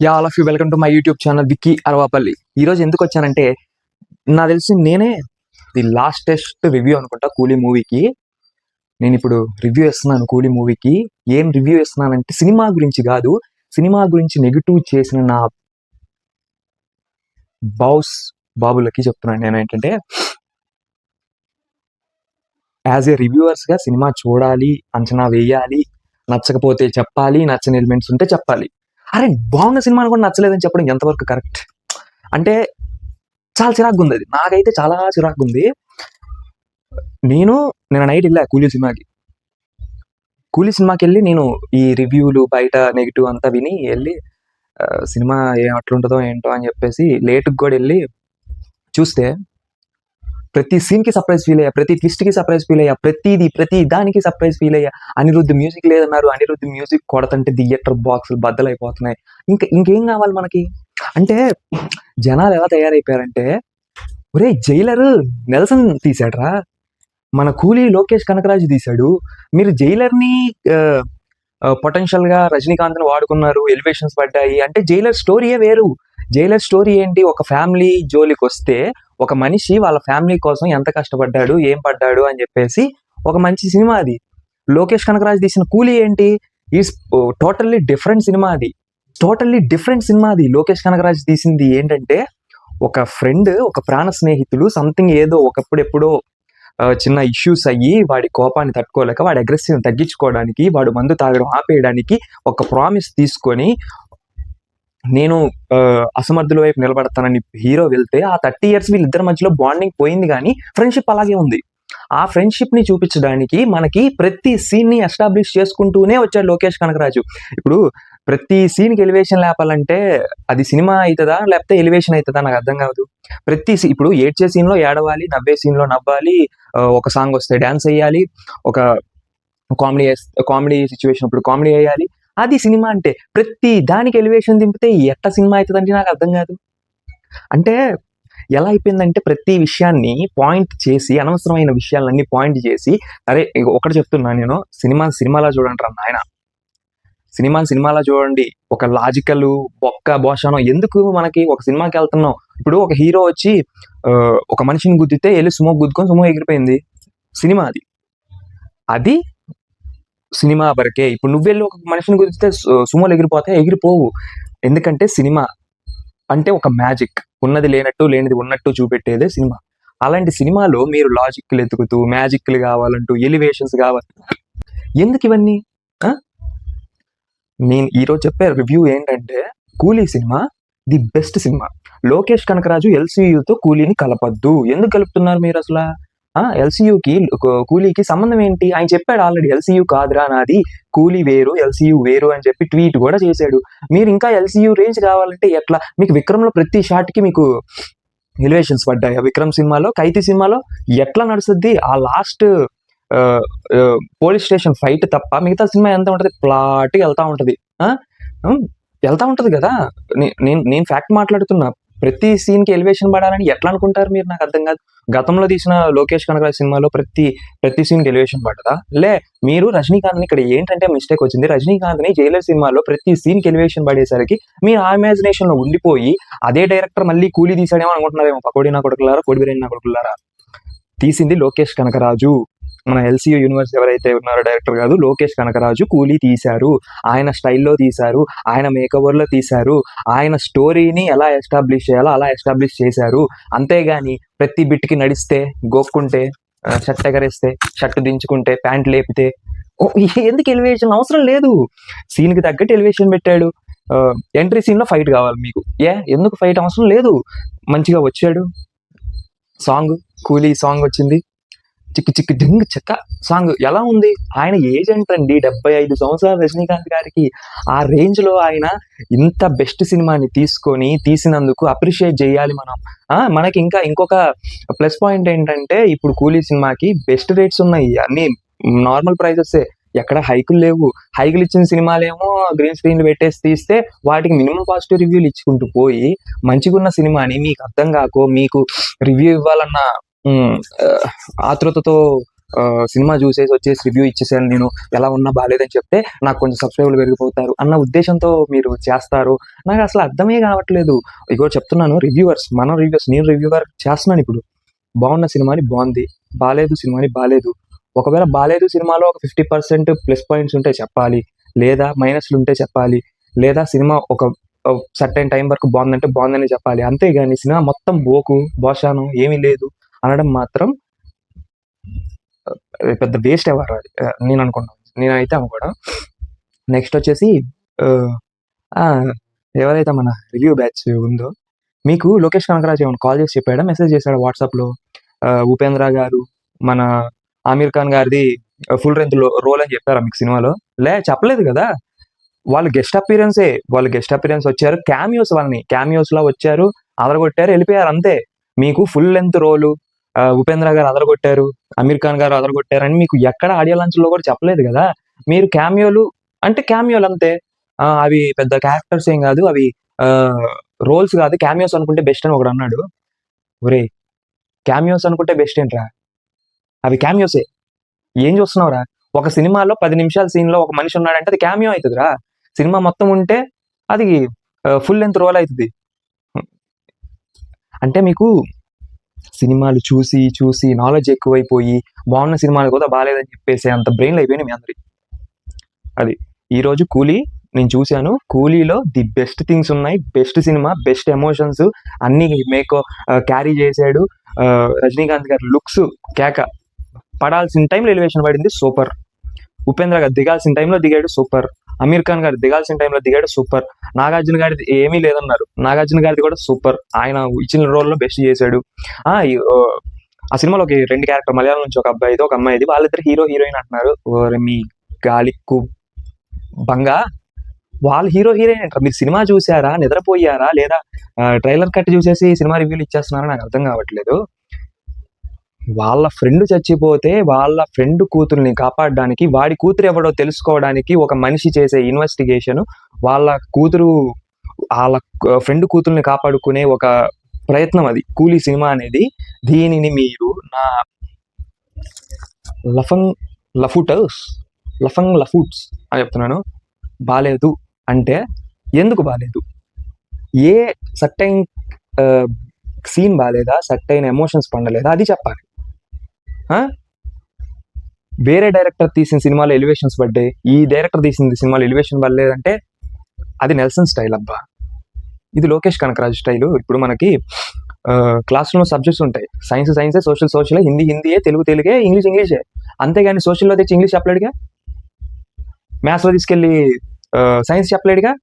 All of you welcome to my YouTube channel Vicky Aravapalli. ఈరోజు ఎందుకు వచ్చానంటే, నాకు తెలిసి నేనే ది లాస్టెస్ట్ రివ్యూ అనుకుంటా కూలీ మూవీకి. నేను ఇప్పుడు రివ్యూ ఇస్తున్నాను కూలీ మూవీకి. ఏం రివ్యూ ఇస్తున్నానంటే సినిమా గురించి కాదు, సినిమా గురించి నెగిటివ్ చేసిన నా బాబులకి చెప్తున్నాను. నేను ఏంటంటే, యాజ్ ఏ రివ్యూవర్స్గా సినిమా చూడాలి, అంచనా వేయాలి, నచ్చకపోతే చెప్పాలి, నచ్చని ఎలిమెంట్స్ ఉంటే చెప్పాలి. అరే బాగున్న సినిమాని కూడా నచ్చలేదని చెప్పడం ఎంతవరకు కరెక్ట్? అంటే చాలా చిరాకుగా ఉంది. అది నాకైతే చాలా చిరాకుగా ఉంది. నిన్న నైట్ వెళ్ళా కూలీ సినిమాకి వెళ్ళి నేను ఈ రివ్యూలు బయట నెగిటివ్ అంతా విని వెళ్ళి సినిమా ఏం అట్లుంటుందో ఏంటో అని చెప్పేసి లేట్కి కూడా వెళ్ళి చూస్తే ప్రతి సీన్కి సర్ప్రైజ్ ఫీల్ అయ్యా, ప్రతి ట్విస్ట్కి సర్ప్రైజ్ ఫీల్ అయ్యా, ప్రతి దానికి సర్ప్రైజ్ ఫీల్ అయ్యా. అనిరుద్ధ్ మ్యూజిక్ లేదన్నారు, అనిరుద్ధ్ మ్యూజిక్ కొడతంటే థియేటర్ బాక్సులు బద్దలైపోతున్నాయి. ఇంకేం కావాలి మనకి? అంటే జనాలు ఎలా తయారైపోయారంటే, ఒరే జైలర్ నెల్సన్ తీసాడ్రా, మన కూలీ లోకేష్ కనకరాజు తీశాడు, మీరు జైలర్ని పొటెన్షియల్ గా రజనీకాంత్ని వాడుకున్నారు, ఎలివేషన్స్ పడ్డాయి అంటే జైలర్ స్టోరీయే వేరు. జైలర్ స్టోరీ ఏంటి? ఒక ఫ్యామిలీ జోలికి వస్తే ఒక మనిషి వాళ్ళ ఫ్యామిలీ కోసం ఎంత కష్టపడ్డాడు, ఏం పడ్డాడు అని చెప్పేసి ఒక మంచి సినిమా అది. లోకేష్ కనకరాజు తీసిన కూలీ ఏంటి? ఈజ్ టోటల్లీ డిఫరెంట్ సినిమా అది. లోకేష్ కనకరాజు తీసింది ఏంటంటే, ఒక ఫ్రెండ్, ఒక ప్రాణ స్నేహితులు సంథింగ్ ఏదో ఒకప్పుడెప్పుడో చిన్న ఇష్యూస్ అయ్యి వాడి కోపాన్ని తట్టుకోలేక వాడి అగ్రెసివ్ తగ్గించుకోవడానికి వాడు మందు తాగడం ఆపేయడానికి ఒక ప్రామిస్ తీసుకొని నేను అసమర్థుల వైపు నిలబడతానని హీరో వెళ్తే ఆ 30 years వీళ్ళిద్దరి మధ్యలో బాండింగ్ పోయింది, కానీ ఫ్రెండ్షిప్ అలాగే ఉంది. ఆ ఫ్రెండ్షిప్ ని చూపించడానికి మనకి ప్రతి సీన్ ని ఎస్టాబ్లిష్ చేసుకుంటూనే వచ్చాడు లోకేష్ కనకరాజు. ఇప్పుడు ప్రతి సీన్కి ఎలివేషన్ లేపాలంటే అది సినిమా అవుతుందా లేకపోతే ఎలివేషన్ అవుతుందా నాకు అర్థం కాదు. ఇప్పుడు ఏడ్చే సీన్లో ఏడవాలి, నవ్వే సీన్లో నవ్వాలి, ఒక సాంగ్ వస్తే డ్యాన్స్ వేయాలి, ఒక కామెడీ సిచ్యువేషన్ అప్పుడు కామెడీ వేయాలి. అది సినిమా అంటే. ప్రతి దానికి ఎలివేషన్ దింపితే ఎట్ట సినిమా అవుతుందంటే నాకు అర్థం కాదు. అంటే ఎలా అయిపోయిందంటే ప్రతి విషయాన్ని పాయింట్ చేసి, అనవసరమైన విషయాలన్నీ పాయింట్ చేసి, అరే ఒకటి చెప్తున్నా నేను, సినిమాలా చూడండి రా నాయన, సినిమాలా చూడండి. ఒక లాజికల్ బోషానం ఎందుకు మనకి? ఒక సినిమాకి వెళ్తున్నాం, ఇప్పుడు ఒక హీరో వచ్చి ఒక మనిషిని గుద్దితే వెళ్ళి సుమో గుద్దుకొని సుమో ఎగిరిపోయింది, సినిమా అది సినిమా వరకే. ఇప్పుడు నువ్వు వెళ్ళి ఒక మనిషిని గుద్దితే సుమోలు ఎగిరిపోవు. ఎందుకంటే సినిమా అంటే ఒక మ్యాజిక్, ఉన్నది లేనట్టు లేనిది ఉన్నట్టు చూపెట్టేదే సినిమా. అలాంటి సినిమాలో మీరు లాజిక్లు ఎతుకుతూ మ్యాజిక్లు కావాలంటూ ఎలివేషన్స్ కావాలి, ఎందుకు ఇవన్నీ? నేను ఈరోజు చెప్పే రివ్యూ ఏంటంటే, Coolie cinema the best cinema. Lokesh Kanagaraj ఎల్సీయూతో కూలీని కలపద్దు. ఎందుకు కలుపుతున్నారు మీరు అసలు? ఎల్సీయూకి కూలీకి సంబంధం ఏంటి? ఆయన చెప్పాడు ఆల్రెడీ, ఎల్సీయూ కాదురా నాది, కూలీ వేరు ఎల్సీయూ వేరు అని చెప్పి ట్వీట్ కూడా చేశాడు. మీరు ఇంకా ఎల్సీయూ రేంజ్ కావాలంటే ఎట్లా? మీకు విక్రమ్లో ప్రతి షాట్కి మీకు ఎలివేషన్స్ పడ్డాయి. విక్రమ్ సినిమాలో, ఖైదీ సినిమాలో ఎట్లా నడుస్తుంది? ఆ లాస్ట్ పోలీస్ స్టేషన్ ఫైట్ తప్ప మిగతా సినిమా ఎంత ఉంటుంది? ప్లాట్గా వెళ్తా ఉంటుంది కదా. నేను ఫ్యాక్ట్ మాట్లాడుతున్నా. ప్రతి సీన్కి ఎలివేషన్ పడాలని ఎట్లా అనుకుంటారు మీరు? నాకు అర్థం కాదు. గతంలో తీసిన లోకేష్ కనకరాజ్ సినిమాలో ప్రతి సీన్కి ఎలివేషన్ పడదా? మీరు రజనీకాంత్ని, ఇక్కడ ఏంటంటే మిస్టేక్ వచ్చింది, రజనీకాంత్ని జైలర్ సినిమాలో ప్రతి సీన్కి ఎలివేషన్ పడేసరికి మీరు ఆ ఇమాజినేషన్లో ఉండిపోయి అదే డైరెక్టర్ మళ్ళీ కూలీ తీసాడేమో అనుకుంటున్నారేమో. పకోడీ నా కొడుకులారా, కోడి బిర్యానీ నా కొడుకులారా. తీసింది లోకేష్ కనకరాజు. మన ఎల్సీయూ యూనివర్స్ ఎవరైతే ఉన్నారో డైరెక్టర్ కాదు, లోకేష్ కనకరాజు కూలీ తీశారు. ఆయన స్టైల్లో తీశారు, ఆయన మేకవర్లో తీశారు, ఆయన స్టోరీని ఎలా ఎస్టాబ్లిష్ చేయాలో అలా ఎస్టాబ్లిష్ చేశారు. అంతేగాని ప్రతి బిట్కి నడిస్తే, గోక్కుంటే, షర్ట్ ఎగరేస్తే, షర్ట్ దించుకుంటే, ప్యాంట్ లేపితే ఎందుకు ఎలివేషన్ అవసరం లేదు. సీన్కి తగ్గట్టు ఎలివేషన్ పెట్టాడు. ఎంట్రీ సీన్లో ఫైట్ కావాలి మీకు, ఎందుకు ఫైట్ అవసరం లేదు. మంచిగా వచ్చాడు సాంగ్, కూలీ సాంగ్ వచ్చింది, చిక్కి చిక్కి డింగ్ చెక్క సాంగ్ ఎలా ఉంది? ఆయన ఏజెంట్ అండి, 75 సంవత్సరాలు రజనీకాంత్ గారికి. ఆ రేంజ్ లో ఆయన ఇంత బెస్ట్ సినిమాని తీసినందుకు అప్రిషియేట్ చేయాలి మనం. మనకి ఇంకొక ప్లస్ పాయింట్ ఏంటంటే, ఇప్పుడు కూలీ సినిమాకి బెస్ట్ రేట్స్ ఉన్నాయి, అన్ని నార్మల్ ప్రైజెస్, ఎక్కడ హైకులు లేవు. హైకులు ఇచ్చిన సినిమాలేమో గ్రీన్ స్క్రీన్లు పెట్టేసి తీస్తే వాటికి మినిమం పాజిటివ్ రివ్యూలు ఇచ్చుకుంటూ పోయి, మంచిగున్న సినిమాని మీకు అర్థం కాకో, మీకు రివ్యూ ఇవ్వాలన్న ఆతృతతో సినిమా చూసేసి వచ్చేసి రివ్యూ ఇచ్చేసాను నేను, ఎలా ఉన్నా బాలేదని చెప్తే నాకు కొంచెం సబ్స్క్రైబర్లు పెరిగిపోతారు అన్న ఉద్దేశంతో మీరు చేస్తారు. నాకు అసలు అర్థమే కావట్లేదు. ఇగో చెప్తున్నాను, నేను రివ్యూవర్ చేస్తున్నాను ఇప్పుడు. బాగున్న సినిమాని బాగుంది, బాలేదు సినిమాని బాలేదు. ఒకవేళ బాలేదు సినిమాలో ఒక 50% ప్లస్ పాయింట్స్ ఉంటే చెప్పాలి, లేదా మైనస్లు ఉంటే చెప్పాలి, లేదా సినిమా ఒక సర్టెన్ టైం వరకు బాగుందంటే బాగుందని చెప్పాలి. అంతేగాని సినిమా మొత్తం బోషాను ఏమీ లేదు అనడం మాత్రం పెద్ద వేస్ట్ ఎవరు అది, నేను అనుకున్నాను. నేనైతే అనుకోవడం. నెక్స్ట్ వచ్చేసి ఎవరైతే మన రివ్యూ బ్యాచ్ ఉందో, మీకు లోకేష్ కనకరాజ్ ఏమైనా కాల్ చేసి చెప్పాడా, మెసేజ్ చేశాడా వాట్సాప్లో? ఉపేంద్ర గారు మన ఆమీర్ ఖాన్ గారిది ఫుల్ లెంత్ రోల్ అని చెప్పారా మీకు సినిమాలో? చెప్పలేదు కదా. వాళ్ళు గెస్ట్ అపీరెన్స్ వచ్చారు, క్యామియోస్ లా వచ్చారు, అదరగొట్టారు, వెళ్ళిపోయారు అంతే. మీకు ఫుల్ లెంత్ రోలు ఉపేంద్ర గారు అదరగొట్టారు, అమీర్ ఖాన్ గారు అదరగొట్టారు అని మీకు ఎక్కడ ఆడియో లాంచ్ లో కూడా చెప్పలేదు కదా. మీరు క్యామియోలు అంతే. అవి పెద్ద క్యారెక్టర్స్ ఏం కాదు, అవి రోల్స్ కాదు, క్యామియోస్ అనుకుంటే బెస్ట్ అని ఒకడు అన్నాడు. ఒరే, క్యామియోస్ అనుకుంటే బెస్ట్ ఏంట్రా, అవి క్యామియోసే. ఏం చూస్తున్నావురా? ఒక సినిమాలో 10 నిమిషాల సీన్ లో ఒక మనిషి ఉన్నాడంటే అది క్యామియో అవుతుందిరా. సినిమా మొత్తం ఉంటే అది ఫుల్ లెంత్ రోల్ అవుతుంది. అంటే మీకు సినిమాలు చూసి చూసి నాలెడ్జ్ ఎక్కువైపోయి బాగున్న సినిమాలు కూడా బాగాలేదని చెప్పేసి అంత బ్రెయిన్లు అయిపోయినాయి మీ అందరికి. అది ఈరోజు కూలీ నేను చూశాను. కూలీలో ది బెస్ట్ థింగ్స్ ఉన్నాయి, బెస్ట్ సినిమా, బెస్ట్ ఎమోషన్స్ అన్ని క్యారీ చేశాడు. రజనీకాంత్ గారి లుక్స్ కేక, పడాల్సిన టైంలో ఎలివేషన్ పడింది, సూపర్. ఉపేంద్ర గారు దిగాల్సిన టైంలో దిగాడు, సూపర్. అమీర్ ఖాన్ గారు దిగాల్సిన టైంలో దిగాడు, సూపర్. నాగార్జున గారిది ఏమీ లేదన్నారు, నాగార్జున గారిది కూడా సూపర్. ఆయన ఇచ్చిన రోల్లో బెస్ట్ చేశాడు. ఆ సినిమాలో ఒక 2 క్యారెక్టర్, మలయాళం నుంచి ఒక అబ్బాయిది ఒక అమ్మాయిది, వాళ్ళిద్దరు హీరో హీరోయిన్ అంటున్నారు. మీ గాలికు బంగా, వాళ్ళు హీరో హీరోయిన్ అంటారు. మీరు సినిమా చూసారా, నిద్రపోయారా, లేదా ట్రైలర్ కట్ చూసేసి సినిమా రివ్యూలు ఇచ్చేస్తున్నారా? నాకు అర్థం కావట్లేదు. వాళ్ళ ఫ్రెండ్ చచ్చిపోతే వాళ్ళ ఫ్రెండ్ కూతుర్ని కాపాడడానికి, వాడి కూతురు ఎవడో తెలుసుకోవడానికి ఒక మనిషి చేసే ఇన్వెస్టిగేషన్, వాళ్ళ ఫ్రెండ్ కూతుర్ని కాపాడుకునే ఒక ప్రయత్నం, అది కూలీ సినిమా అనేది. దీనిని మీరు నా లఫూట్స్ అని చెప్తున్నాను, బాలేదు అంటే ఎందుకు బాలేదు? ఏ సర్టైన్ సీన్ బాలేదా, సర్టైన్ ఎమోషన్స్ పండలేదా, అది చెప్పాలి. వేరే డైరెక్టర్ తీసిన సినిమాలో ఎలివేషన్స్ పడ్డాయి, ఈ డైరెక్టర్ తీసిన సినిమాలో ఎలివేషన్ పడలేదంటే అది నెల్సన్ స్టైల్ అబ్బా, ఇది లోకేష్ కనకరాజ్ స్టైలు. ఇప్పుడు మనకి క్లాస్లో సబ్జెక్ట్స్ ఉంటాయి, సైన్సే, సోషలే, హిందీయే, తెలుగే, ఇంగ్లీషే. అంతేగాని సోషల్లో తెచ్చి ఇంగ్లీష్ చెప్పలేడుగా, మ్యాథ్స్లో తీసుకెళ్ళి సైన్స్ చెప్పలేడుగా,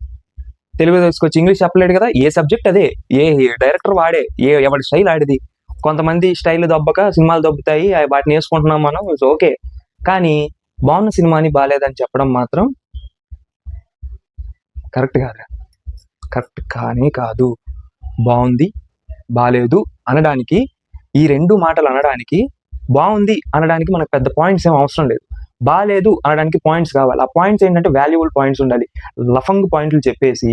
తెలుగు తీసుకొచ్చి ఇంగ్లీష్ చెప్పలేడు కదా. ఏ సబ్జెక్ట్ అదే, ఏ డైరెక్టర్ వాడే, ఎవరి స్టైల్ ఆడిది. కొంతమంది స్టైల్ దొబ్బక సినిమాలు దొబ్బుతాయి, వాటిని వేసుకుంటున్నాం మనం, ఓకే. కానీ బాగున్న సినిమాని బాగాలేదని చెప్పడం మాత్రం కరెక్ట్ కానీ కాదు. బాగుంది, బాలేదు అనడానికి, ఈ 2 మాటలు అనడానికి, బాగుంది అనడానికి మనకు పెద్ద పాయింట్స్ ఏం అవసరం లేదు, బాలేదు అనడానికి పాయింట్స్ కావాలి. ఆ పాయింట్స్ ఏంటంటే వాల్యుబుల్ పాయింట్స్ ఉండాలి. లఫంగ్ పాయింట్లు చెప్పేసి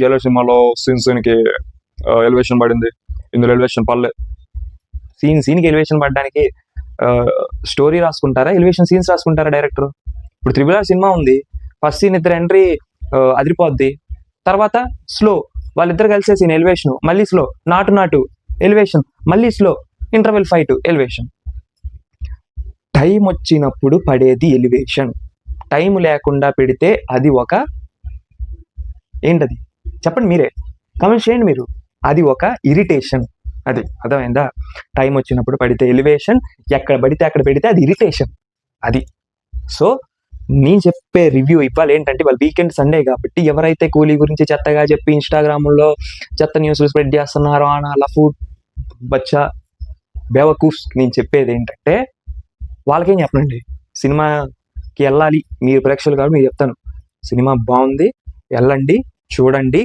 జైలర్ సినిమాలో సీన్కి ఎలివేషన్ పడింది, ఇందులో ఎలివేషన్ పడలేదు. సీన్కి ఎలివేషన్ పడడానికి స్టోరీ రాసుకుంటారా, ఎలివేషన్ సీన్స్ రాసుకుంటారా డైరెక్టర్? ఇప్పుడు RRR సినిమా ఉంది, ఫస్ట్ సీన్ ఇద్దరు ఎంట్రీ అదిరిపోద్ది, తర్వాత స్లో, వాళ్ళిద్దరు కలిసే సీన్ ఎలివేషన్, మళ్ళీ స్లో, నాటు ఎలివేషన్, మళ్ళీ slow, interval fight elevation. Time వచ్చినప్పుడు పడేది ఎలివేషన్, టైం లేకుండా పెడితే అది ఒక ఏంటది చెప్పండి, మీరే కమెంట్ చేయండి మీరు. అది ఒక ఇరిటేషన్, అది అర్థమైందా? టైం వచ్చినప్పుడు పడితే ఎలివేషన్, ఎక్కడ పడితే అక్కడ పెడితే అది ఇరిటేషన్, అది. సో నేను చెప్పే రివ్యూ ఇవ్వాలి ఏంటంటే, వాళ్ళ వీకెండ్ సండే కాబట్టి ఎవరైతే కూలీ గురించి చెత్తగా చెప్పి ఇన్స్టాగ్రామ్లో చెత్త న్యూస్లు స్ప్రెడ్ చేస్తున్నారో అన్న లఫూట్ బచ్చా బేవకూఫ్స్, నేను చెప్పేది ఏంటంటే వాళ్ళకేం చెప్పనండి, సినిమాకి వెళ్ళాలి మీరు ప్రేక్షకులు కాబట్టి మీరు చెప్తాను, సినిమా బాగుంది, వెళ్ళండి, చూడండి,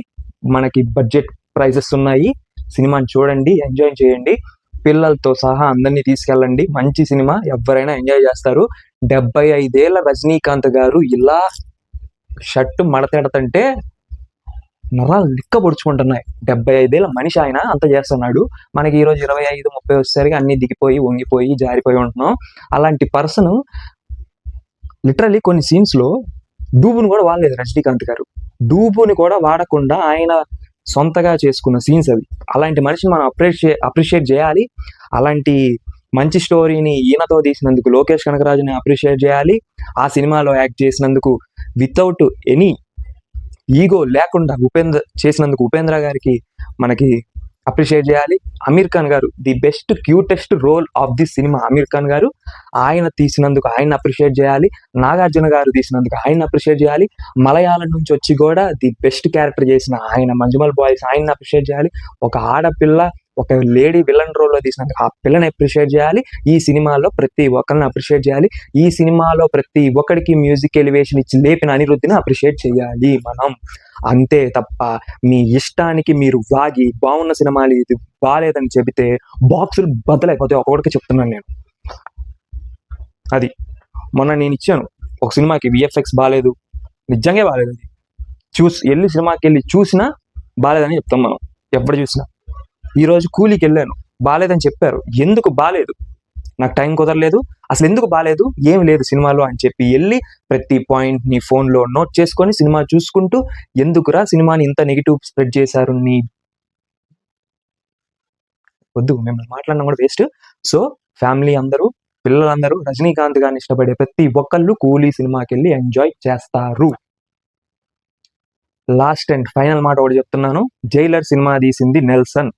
మనకి బడ్జెట్ ప్రైజెస్ ఉన్నాయి, సినిమాని చూడండి, ఎంజాయ్ చేయండి, పిల్లలతో సహా అందరినీ తీసుకెళ్ళండి, మంచి సినిమా, ఎవరైనా ఎంజాయ్ చేస్తారు. 75 ఏళ్ల రజనీకాంత్ గారు ఇలా షర్టు మడతెడతంటే నరాలు నిక్క పొడుచుకుంటున్నాయి. 75 ఏళ్ల మనిషి ఆయన అంత చేస్తున్నాడు. మనకి ఈరోజు 25, 30 వచ్చేసరికి అన్నీ దిగిపోయి, వంగిపోయి, జారిపోయి ఉంటున్నాం. అలాంటి పర్సన్ లిటరల్లీ కొన్ని సీన్స్‌లో డూబుని కూడా వాడలేదు రజనీకాంత్ గారు. డూబుని కూడా వాడకుండా ఆయన సొంతగా చేసుకున్న సీన్స్ అవి. అలాంటి మనిషిని మనం అప్రిషియేట్ చేయాలి. అలాంటి మంచి స్టోరీని ఈయనతో తీసినందుకు లోకేష్ కనకరాజుని అప్రిషియేట్ చేయాలి. ఆ సినిమాలో యాక్ట్ చేసినందుకు వితౌట్ ఎనీ ఈగో లేకుండా చేసినందుకు ఉపేంద్ర గారికి మనకి అప్రిషియేట్ చేయాలి. అమీర్ ఖాన్ గారు the best cutest role of the cinema Aamir Khan గారు. ఆయన తీసినందుకు ఆయన అప్రిషియేట్ చేయాలి. నాగార్జున గారు తీసినందుకు ఆయన అప్రిషియేట్ చేయాలి. మలయాళం నుంచి వచ్చి కూడా ది బెస్ట్ క్యారెక్టర్ చేసిన ఆయన మంజుమల్ బాయ్స్ ఆయన్ని అప్రిషియేట్ చేయాలి. ఒక ఆడపిల్ల ఒక లేడీ విలన్ రోల్లో తీసినందుకు ఆ పిల్లని అప్రిషియేట్ చేయాలి. ఈ సినిమాలో ప్రతి ఒక్కరిని అప్రిషియేట్ చేయాలి. ఈ సినిమాలో ప్రతి ఒక్కడికి మ్యూజిక్ ఎలివేషన్ ఇచ్చి లేపిన అనిరుద్ధిని అప్రిషియేట్ చేయాలి మనం. అంతే తప్ప మీ ఇష్టానికి మీరు వాగి బాగున్న సినిమాలు ఇది బాగాలేదని చెబితే బాక్సులు బద్దలైపోతాయి. ఒక్కొక్కడికి చెప్తున్నాను నేను. అది మొన్న నేను ఇచ్చాను ఒక సినిమాకి విఎఫ్ఎక్స్ బాగాలేదు, నిజంగా బాగాలేదు. అది సినిమాకి వెళ్ళి చూసినా బాగాలేదని చెప్తాం మనం ఎప్పుడు చూసినా. ఈరోజు కూలీకి వెళ్ళాను, బాగాలేదని చెప్పారు. ఎందుకు బాగాలేదు, నాకు టైం కుదరలేదు, అసలు ఎందుకు బాగాలేదు, ఏం లేదు సినిమాలో అని చెప్పి వెళ్ళి ప్రతి పాయింట్ని ఫోన్లో నోట్ చేసుకొని సినిమా చూసుకుంటూ ఎందుకురా సినిమాని ఇంత నెగిటివ్ స్ప్రెడ్ చేశారు వద్దు మిమ్మల్ని మాట్లాడడం కూడా వేస్ట్. సో ఫ్యామిలీ అందరూ, పిల్లలందరూ రజనీకాంత్ గారిని ఇష్టపడే ప్రతి ఒక్కళ్ళు కూలీ సినిమాకి వెళ్ళి ఎంజాయ్ చేస్తారు. లాస్ట్ అండ్ ఫైనల్ మాట ఒకటి చెప్తున్నాను. జైలర్ సినిమా తీసింది నెల్సన్,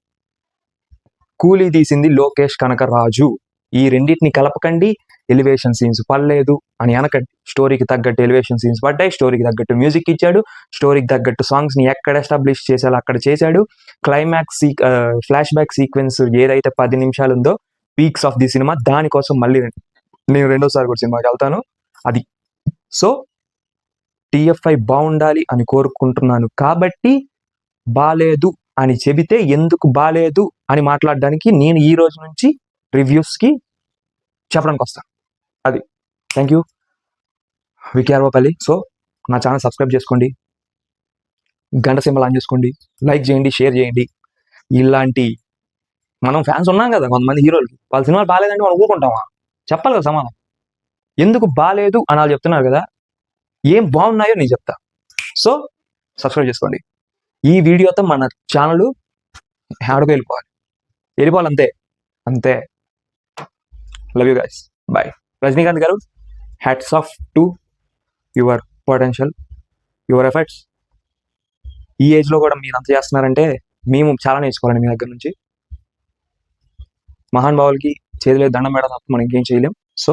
కూలీ తీసింది లోకేష్ కనకరాజు. ఈ రెండింటిని కలపకండి. ఎలివేషన్ సీన్స్ పడలేదు అని అనకండి. స్టోరీకి తగ్గట్టు ఎలివేషన్ సీన్స్ పడ్డాయి, స్టోరీకి తగ్గట్టు మ్యూజిక్ ఇచ్చాడు, స్టోరీకి తగ్గట్టు సాంగ్స్ని ఎక్కడ ఎస్టాబ్లిష్ చేశాలో అక్కడ చేశాడు. క్లైమాక్స్ ఫ్లాష్ బ్యాక్ సీక్వెన్స్ ఏదైతే 10 నిమిషాలు ఉందో పీక్స్ ఆఫ్ ది సినిమా, దానికోసం మళ్ళీ నేను రెండోసారి కూడా సినిమాకి వెళ్తాను. అది సో టీఎఫ్ఐ బాగుండాలి అని కోరుకుంటున్నాను. కాబట్టి బాలేదు అని చెబితే ఎందుకు బాలేదు అని మాట్లాడడానికి నేను ఈ రోజు నుంచి రివ్యూస్కి చెప్పడానికి వస్తాను. అది థ్యాంక్ యూ. వికేఆర్ఓపల్లి. సో నా ఛానల్ సబ్స్క్రైబ్ చేసుకోండి, గంట సింబల్ ఆన్ చేసుకోండి, లైక్ చేయండి, షేర్ చేయండి. ఇలాంటి మనం ఫ్యాన్స్ ఉన్నాం కదా కొంతమంది హీరోలకి, వాళ్ళ సినిమాలు బాగాలేదంటే మనం ఊరుకుంటామా? చెప్పాలి కదా సమాధానం. ఎందుకు బాగాలేదు అని వాళ్ళు చెప్తున్నారు కదా, ఏం బాగున్నాయో నేను చెప్తా. సో సబ్స్క్రైబ్ చేసుకోండి. ఈ వీడియోతో మన ఛానల్ హ్యాడ్గా వెళ్ళిపోవాలి అంతే అంతే. Love you guys, bye. Rajinikanth garu, hats off to your potential, your efforts. ఈ ఏజ్లో కూడా మీరు అంత చేస్తున్నారంటే మేము చాలా నేర్చుకోవాలండి మీ దగ్గర నుంచి. మహానుభావులకి చేతిలో దండం పెడతాం తప్ప మనం ఇంకేం చేయలేం. సో